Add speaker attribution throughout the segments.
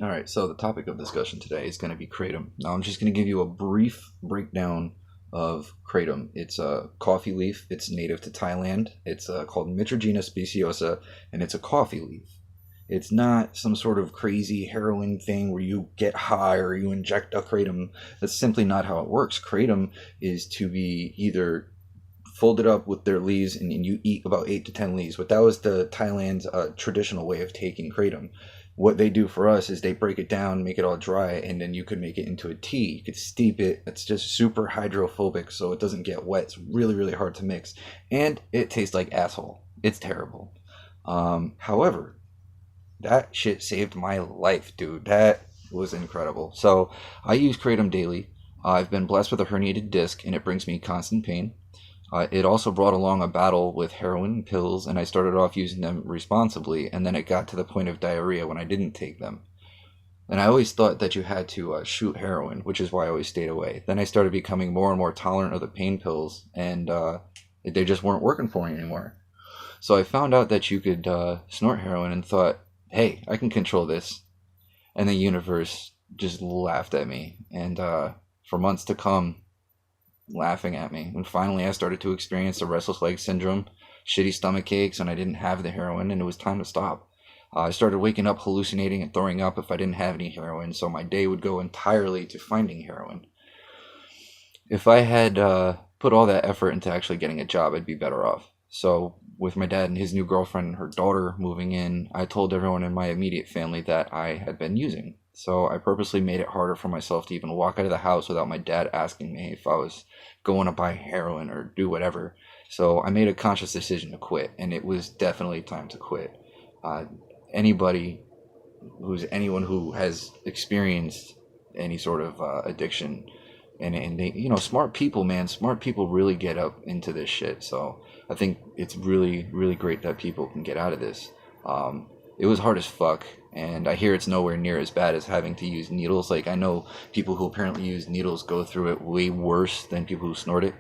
Speaker 1: All right, so the topic of discussion today is going to be kratom. Now, I'm just going to give you a brief breakdown of kratom. It's a coffee leaf. It's native to Thailand. It's called Mitragina speciosa, and it's a coffee leaf. It's not some sort of crazy heroin thing where you get high or you inject a kratom. That's simply not how it works. Kratom is to be either folded up with their leaves and you eat about 8 to 10 leaves. But that was the Thailand's traditional way of taking kratom. What they do for us is they break it down, make it all dry, and then you could make it into a tea. You could steep it. It's just super hydrophobic, so it doesn't get wet. It's really, really hard to mix. And it tastes like asshole. It's terrible. However, that shit saved my life, dude. That was incredible. So I use kratom daily. I've been blessed with a herniated disc, and it brings me constant pain. It also brought along a battle with heroin pills, and I started off using them responsibly, and then it got to the point of diarrhea when I didn't take them. And I always thought that you had to shoot heroin, which is why I always stayed away. Then I started becoming more and more tolerant of the pain pills, and they just weren't working for me anymore. So I found out that you could snort heroin and thought, hey, I can control this. And the universe just laughed at me, and for months to come, laughing at me. And finally I started to experience the restless leg syndrome, shitty stomach aches, and I didn't have the heroin, and it was time to stop. I started waking up hallucinating and throwing up if I didn't have any heroin, so my day would go entirely to finding heroin. If I had put all that effort into actually getting a job, I'd be better off. So with my dad and his new girlfriend and her daughter moving in, I told everyone in my immediate family that I had been using. So I purposely made it harder for myself to even walk out of the house without my dad asking me if I was going to buy heroin or do whatever. So I made a conscious decision to quit, and it was definitely time to quit. Anybody anyone who has experienced any sort of addiction, and they, smart people, man, smart people really get up into this shit. So I think it's really, really great that people can get out of this. It was hard as fuck, and I hear it's nowhere near as bad as having to use needles. Like, I know people who apparently use needles go through it way worse than people who snort it.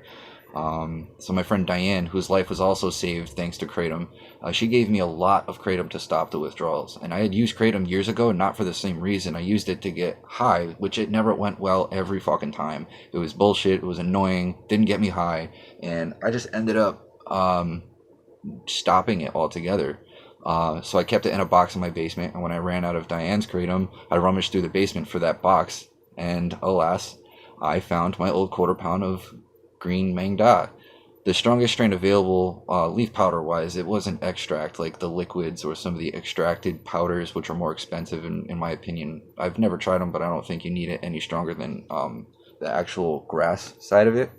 Speaker 1: So my friend Diane, whose life was also saved thanks to kratom, she gave me a lot of kratom to stop the withdrawals. And I had used kratom years ago, not for the same reason. I used it to get high, which it never went well every fucking time. It was bullshit. It was annoying. Didn't get me high. And I just ended up stopping it altogether. So I kept it in a box in my basement, and when I ran out of Diane's kratom, I rummaged through the basement for that box, and alas, I found my old quarter pound of green Mang Da. The strongest strain available, leaf powder wise, it wasn't extract like the liquids or some of the extracted powders, which are more expensive in my opinion. I've never tried them, but I don't think you need it any stronger than the actual grass side of it.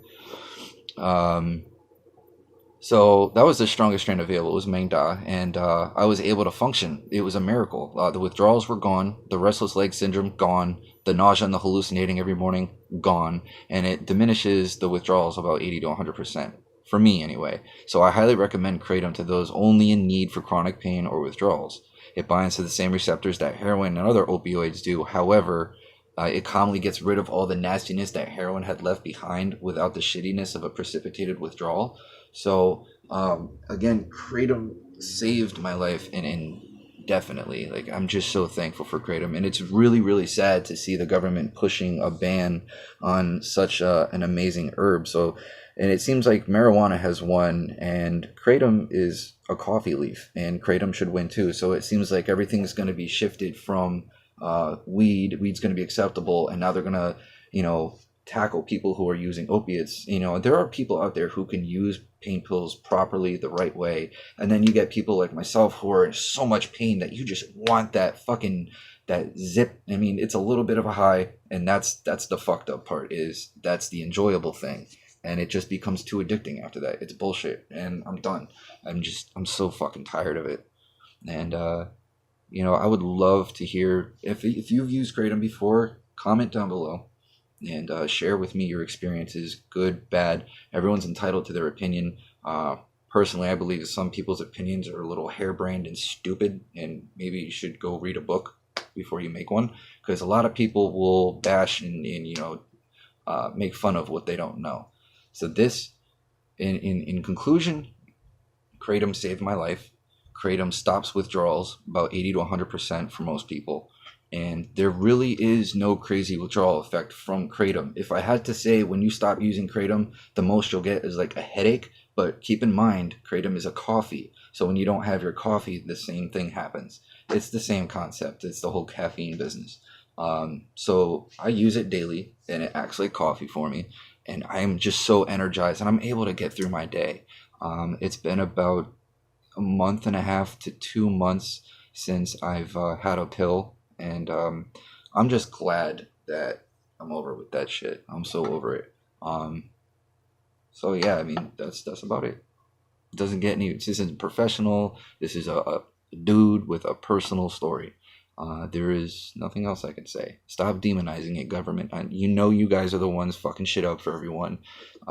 Speaker 1: So that was the strongest strain available. It was Mang Da, and I was able to function. It was a miracle. The withdrawals were gone, the restless leg syndrome gone, the nausea and the hallucinating every morning gone, and it diminishes the withdrawals about 80 to 100%, for me anyway. So I highly recommend kratom to those only in need for chronic pain or withdrawals. It binds to the same receptors that heroin and other opioids do. However, it calmly gets rid of all the nastiness that heroin had left behind without the shittiness of a precipitated withdrawal. So again, kratom saved my life, and definitely, like, I'm just so thankful for kratom. And it's really, really sad to see the government pushing a ban on such an amazing herb. So, and it seems like marijuana has won, and kratom is a coffee leaf, and kratom should win too. So it seems like everything's going to be shifted from weed's going to be acceptable, and now they're going to, tackle people who are using opiates. There are people out there who can use pain pills properly the right way, and then you get people like myself who are in so much pain that you just want that zip. I mean, it's a little bit of a high, and that's the fucked up part, is that's the enjoyable thing, and it just becomes too addicting after that. It's bullshit, and I'm done. I'm so fucking tired of it. And I would love to hear if you've used kratom before. Comment down below and share with me your experiences, good, bad. Everyone's entitled to their opinion. Personally, I believe some people's opinions are a little harebrained and stupid, and maybe you should go read a book before you make one, because a lot of people will bash and make fun of what they don't know. So this, in conclusion, kratom saved my life. Kratom stops withdrawals about 80 to 100% for most people. And there really is no crazy withdrawal effect from kratom. If I had to say, when you stop using kratom, the most you'll get is like a headache. But keep in mind, kratom is a coffee. So when you don't have your coffee, the same thing happens. It's the same concept. It's the whole caffeine business. So I use it daily, and it acts like coffee for me. And I'm just so energized, and I'm able to get through my day. It's been about a month and a half to 2 months since I've had a pill, and I'm just glad that I'm over with that shit. I'm so over it. So yeah, I mean that's about it. It doesn't get any. This isn't professional. This is a dude with a personal story. There is nothing else I can say. Stop demonizing it, government. You know you guys are the ones fucking shit up for everyone.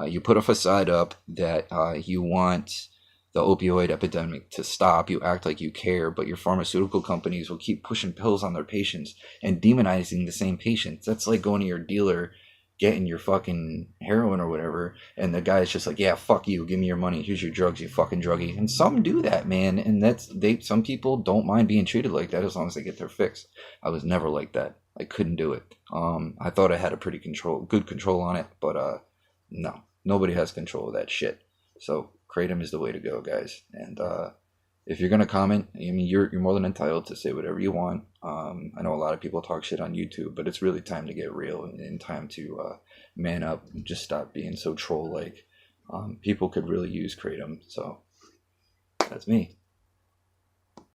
Speaker 1: You put a facade up that you want the opioid epidemic to stop. You act like you care, but your pharmaceutical companies will keep pushing pills on their patients and demonizing the same patients. That's like going to your dealer, getting your fucking heroin or whatever, and the guy's just like, yeah, fuck you, give me your money, here's your drugs, you fucking druggie. And some do that, man, and some people don't mind being treated like that as long as they get their fix. I was never like that. I couldn't do it. I thought I had a good control on it, but no, nobody has control of that shit. So kratom is the way to go, guys. And if you're gonna comment, I mean, you're more than entitled to say whatever you want. I know a lot of people talk shit on YouTube, but it's really time to get real and time to man up and just stop being so troll-like. People could really use kratom, so that's me.